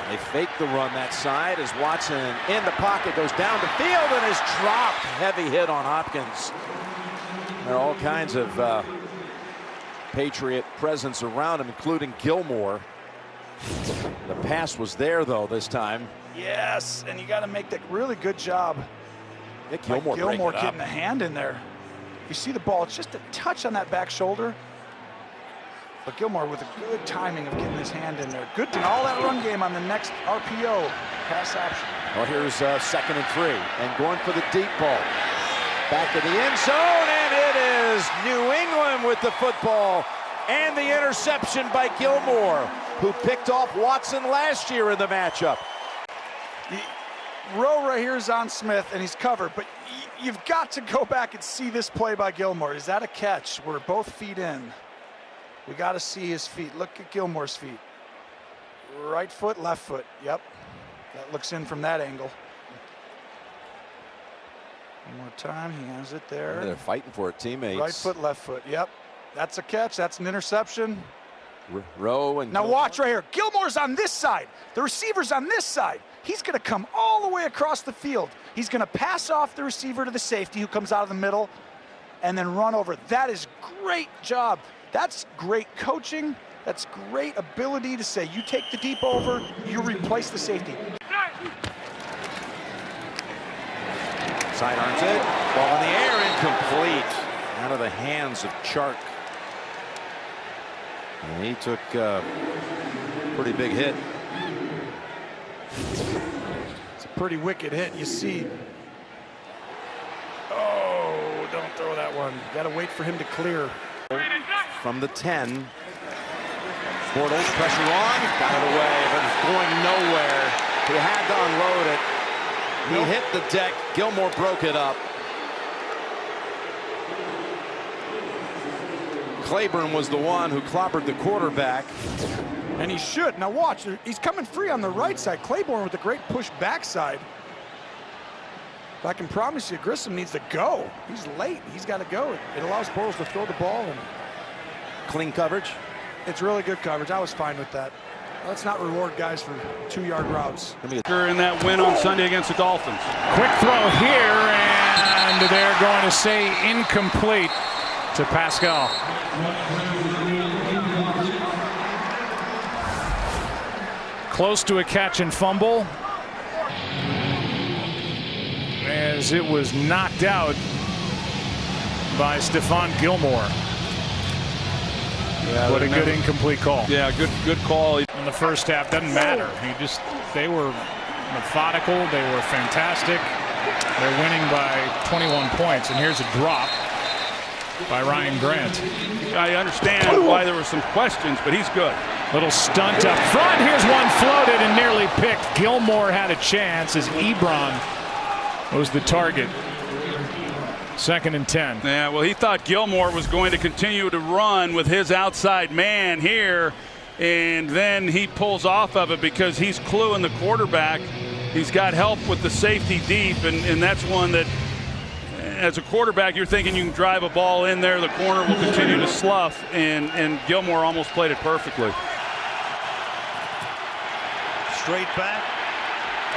They fake the run that side as Watson in the pocket goes down the field and is dropped. Heavy hit on Hopkins. There are all kinds of Patriot presence around him, including Gilmore. The pass was there though this time. Yes, and you got to make that really good job. Gilmore getting a hand in there. You see the ball, it's just a touch on that back shoulder. But Gilmore with a good timing of getting his hand in there. Good to all that run game on the next RPO pass option. Well, here's 2nd and 3, and going for the deep ball. Back in the end zone, and it is New England with the football. And the interception by Gilmore, who picked off Watson last year in the matchup. The row right here is on Smith, and he's covered, but you've got to go back and see this play by Gilmore. Is that a catch? Where both feet in. We got to see his feet. Look at Gilmore's feet. Right foot, left foot. Yep. That looks in from that angle. One more time. He has it there. They're fighting for it, teammates. Right foot, left foot. Yep. That's a catch. That's an interception. Rowe and now watch right here. Gilmore's on this side. The receiver's on this side. He's going to come all the way across the field. He's going to pass off the receiver to the safety who comes out of the middle and then run over. That is great job. That's great coaching. That's great ability to say, you take the deep over, you replace the safety. Sidearms it. Ball in the air, incomplete. Out of the hands of Chark. And he took a pretty big hit. It's a pretty wicked hit. You see. Oh, don't throw that one. Got to wait for him to clear. From the 10. Bortles, pressure on, got it away, but it's going nowhere. He had to unload it. He hit the deck. Gilmore broke it up. Claiborne was the one who clobbered the quarterback. And he should. Now watch, he's coming free on the right side. Claiborne with a great push backside. But I can promise you, Grissom needs to go. He's late. He's got to go. It allows Bortles to throw the ball. And clean coverage. It's really good coverage. I was fine with that. Let's not reward guys for 2-yard routes. In that win on Sunday against the Dolphins. Quick throw here, and they're going to say incomplete to Pascal. Close to a catch and fumble, as it was knocked out by Stephon Gilmore. Yeah, what a good incomplete call. Yeah, good call. In the first half, doesn't matter. They were methodical. They were fantastic. They're winning by 21 points, and here's a drop by Ryan Grant. I understand why there were some questions, but he's good. Little stunt up front. Here's one floated and nearly picked. Gilmore had a chance as Ebron was the target. 2nd and 10. Yeah, well, he thought Gilmore was going to continue to run with his outside man here, and then he pulls off of it because he's cluing the quarterback. He's got help with the safety deep, and that's one that, as a quarterback, you're thinking you can drive a ball in there, the corner will continue to slough, and Gilmore almost played it perfectly. Straight back,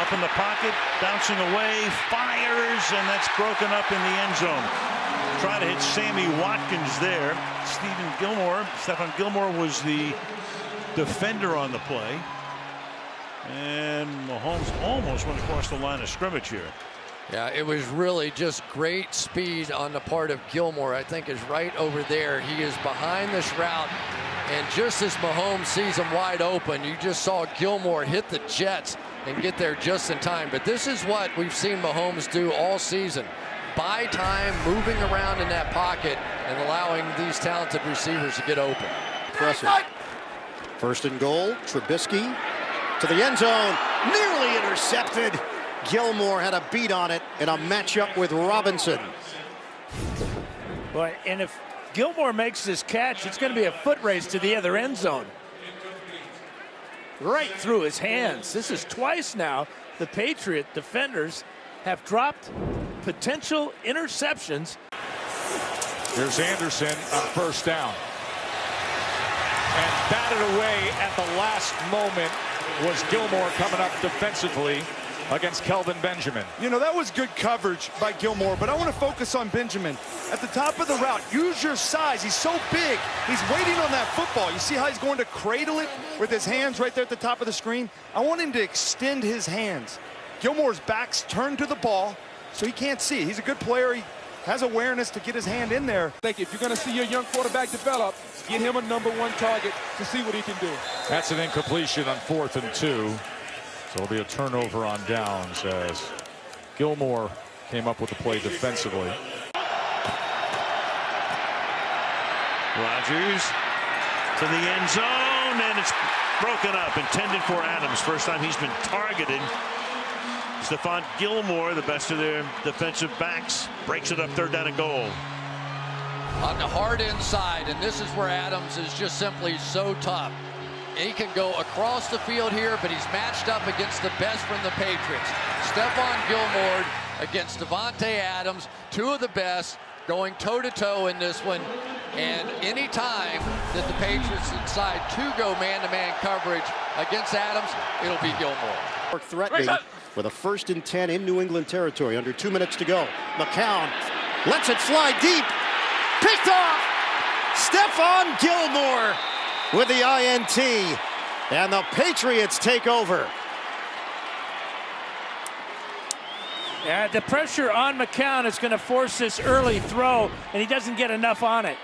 up in the pocket, bouncing away, fires, and that's broken up in the end zone. Trying to hit Sammy Watkins there. Stephon Gilmore was the defender on the play. And Mahomes almost went across the line of scrimmage here. Yeah, it was really just great speed on the part of Gilmore. I think is right over there. He is behind this route, and just as Mahomes sees him wide open, you just saw Gilmore hit the jets and get there just in time. But this is what we've seen Mahomes do all season. Buy time, moving around in that pocket, and allowing these talented receivers to get open. Impressive. 1st and goal, Trubisky to the end zone, nearly intercepted. Gilmore had a beat on it in a matchup with Robinson. Boy, and if Gilmore makes this catch, it's going to be a foot race to the other end zone. Right through his hands. This is twice now the Patriot defenders have dropped potential interceptions. Here's Anderson on 1st down. And batted away at the last moment was Gilmore coming up defensively against Kelvin Benjamin. You know, that was good coverage by Gilmore, but I want to focus on Benjamin. At the top of the route, use your size. He's so big. He's waiting on that football. You see how he's going to cradle it with his hands right there at the top of the screen? I want him to extend his hands. Gilmore's back's turned to the ball, so he can't see. He's a good player. He has awareness to get his hand in there. I think if you're going to see your young quarterback develop, get him a #1 target to see what he can do. That's an incompletion on 4th and 2. So it'll be a turnover on downs as Gilmore came up with the play defensively. Rodgers to the end zone, and it's broken up, intended for Adams. First time he's been targeted. Stephon Gilmore, the best of their defensive backs, breaks it up 3rd down and goal. On the hard inside, and this is where Adams is just simply so tough. He can go across the field here, but he's matched up against the best from the Patriots. Stephon Gilmore against Davante Adams, 2 of the best, going toe-to-toe in this one. And any time that the Patriots decide to go man-to-man coverage against Adams, it'll be Gilmore. Threatening with a 1st and 10 in New England territory. Under 2 minutes to go. McCown lets it fly deep. Picked off. Stephon Gilmore with the INT, and the Patriots take over. Yeah, the pressure on McCown is going to force this early throw, and he doesn't get enough on it.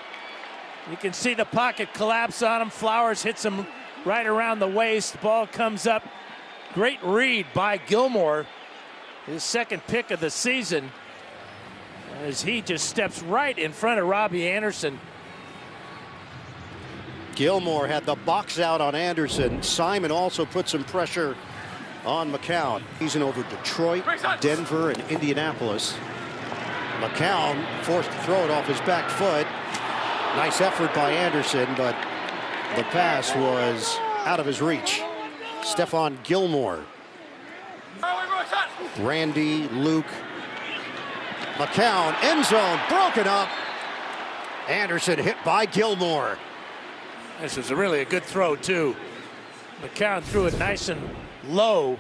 You can see the pocket collapse on him. Flowers hits him right around the waist. Ball comes up. Great read by Gilmore, his 2nd pick of the season, as he just steps right in front of Robbie Anderson. Gilmore had the box out on Anderson. Simon also put some pressure on McCown. Season over Detroit, Denver, and Indianapolis. McCown forced to throw it off his back foot. Nice effort by Anderson, but the pass was out of his reach. Stephon Gilmore. Randy, Luke. McCown, end zone, broken up. Anderson hit by Gilmore. This was really a good throw, too. McCown threw it nice and low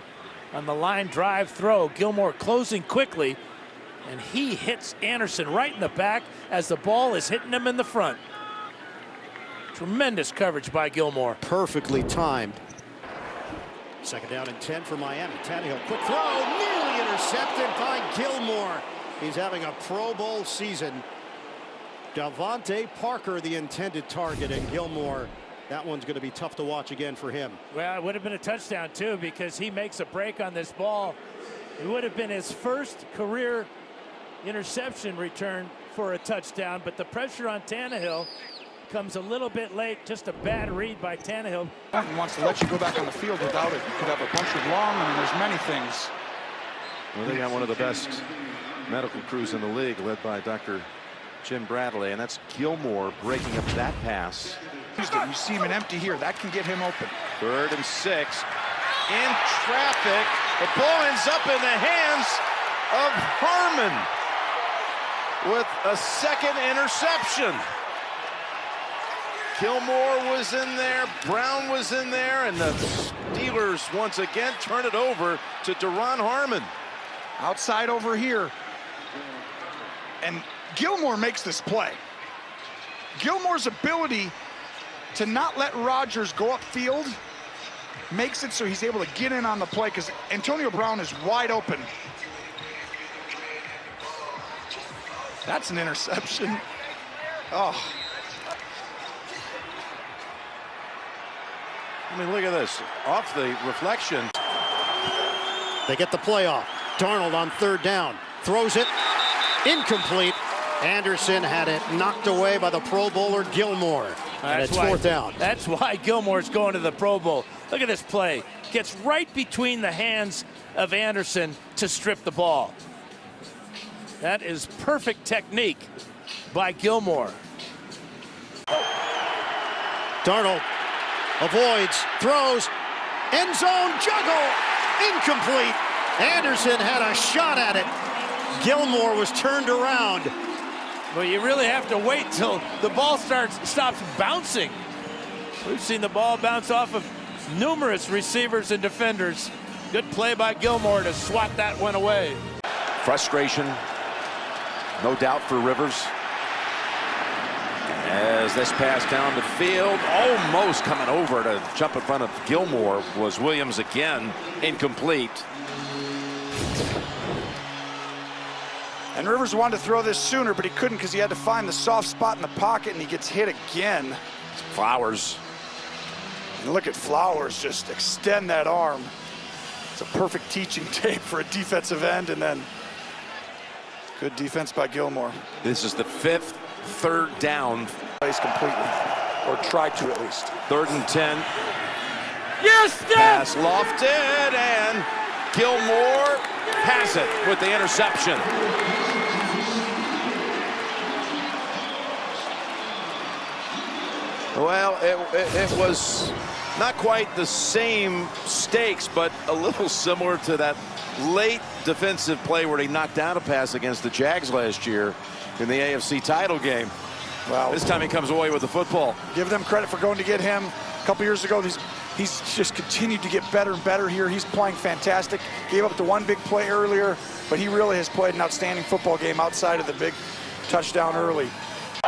on the line drive throw. Gilmore closing quickly, and he hits Anderson right in the back as the ball is hitting him in the front. Tremendous coverage by Gilmore. Perfectly timed. 2nd down and 10 for Miami. Tannehill, quick throw, nearly intercepted by Gilmore. He's having a Pro Bowl season. Devontae Parker, the intended target, and Gilmore, that one's going to be tough to watch again for him. Well, it would have been a touchdown, too, because he makes a break on this ball. It would have been his 1st career interception return for a touchdown, but the pressure on Tannehill comes a little bit late. Just a bad read by Tannehill. He wants to let you go back on the field without it. You could have a punctured lung. I mean, there's many things. Well, they got one of the best medical crews in the league, led by Dr. Jim Bradley, and that's Gilmore breaking up that pass. You see him in empty here. That can get him open. 3rd and 6. In traffic. The ball ends up in the hands of Harmon with a 2nd interception. Gilmore was in there, Brown was in there, and the Steelers once again turn it over to Duron Harmon. Outside over here. And Gilmore makes this play. Gilmore's ability to not let Rodgers go upfield makes it so he's able to get in on the play, because Antonio Brown is wide open. That's an interception. Oh. I mean, look at this. Off the reflection. They get the play off. Darnold on 3rd down. Throws it. Incomplete. Anderson had it knocked away by the Pro Bowler Gilmore. And it's 4th down. That's why Gilmore's going to the Pro Bowl. Look at this play. Gets right between the hands of Anderson to strip the ball. That is perfect technique by Gilmore. Darnold avoids, throws, end zone juggle, incomplete. Anderson had a shot at it. Gilmore was turned around. Well, you really have to wait till the ball stops bouncing. We've seen the ball bounce off of numerous receivers and defenders. Good play by Gilmore to swat that one away. Frustration, no doubt, for Rivers. As this pass down the field, almost coming over to jump in front of Gilmore, was Williams again. Incomplete. And Rivers wanted to throw this sooner, but he couldn't because he had to find the soft spot in the pocket, and he gets hit again. Flowers. And look at Flowers just extend that arm. It's a perfect teaching tape for a defensive end, and then good defense by Gilmore. This is the 5th third down. Plays completely, or tried to at least. 3rd and 10. Yes, Steph! Pass lofted, and Gilmore has it with the interception. Well, it was not quite the same stakes, but a little similar to that late defensive play where he knocked down a pass against the Jags last year in the AFC title game. Wow. This time he comes away with the football. Give them credit for going to get him. A couple years ago, he's just continued to get better and better here. He's playing fantastic. Gave up the one big play earlier, but he really has played an outstanding football game outside of the big touchdown early.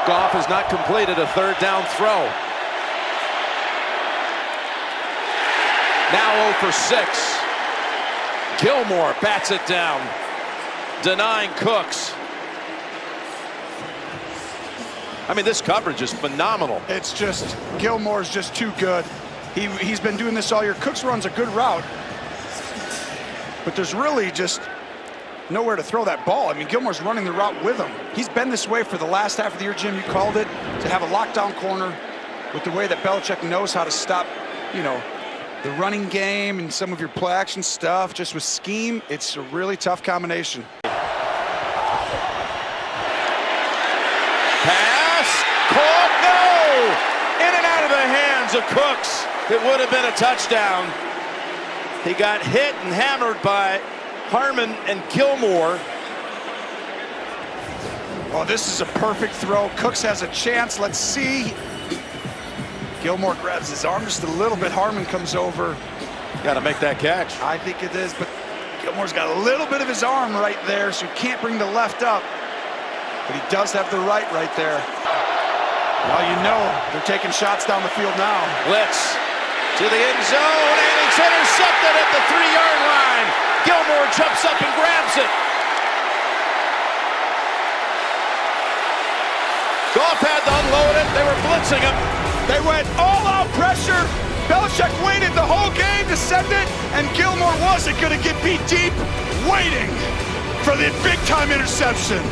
Goff has not completed a 3rd down throw. Now 0 for 6. Gilmore bats it down, denying Cooks. I mean, this coverage is phenomenal. It's just, Gilmore's just too good. He's been doing this all year. Cooks runs a good route, but there's really just nowhere to throw that ball. I mean, Gilmore's running the route with him. He's been this way for the last half of the year, Jim. You called it, to have a lockdown corner with the way that Belichick knows how to stop, you know, the running game and some of your play action stuff. Just with scheme, it's a really tough combination. Pass caught, no! In and out of the hands of Cooks. It would have been a touchdown. He got hit and hammered by Harmon and Gilmore. Oh, this is a perfect throw. Cooks has a chance. Let's see. Gilmore grabs his arm just a little bit. Harmon comes over. Got to make that catch. I think it is, but Gilmore's got a little bit of his arm right there, so he can't bring the left up. But he does have the right there. Well, you know, they're taking shots down the field now. Blitz to the end zone, and it's intercepted at the 3-yard line. Gilmore jumps up and grabs it. Goff had to unload it. They were blitzing him. They went all-out pressure. Belichick waited the whole game to send it, and Gilmore wasn't going to get beat deep, waiting for the big-time interception.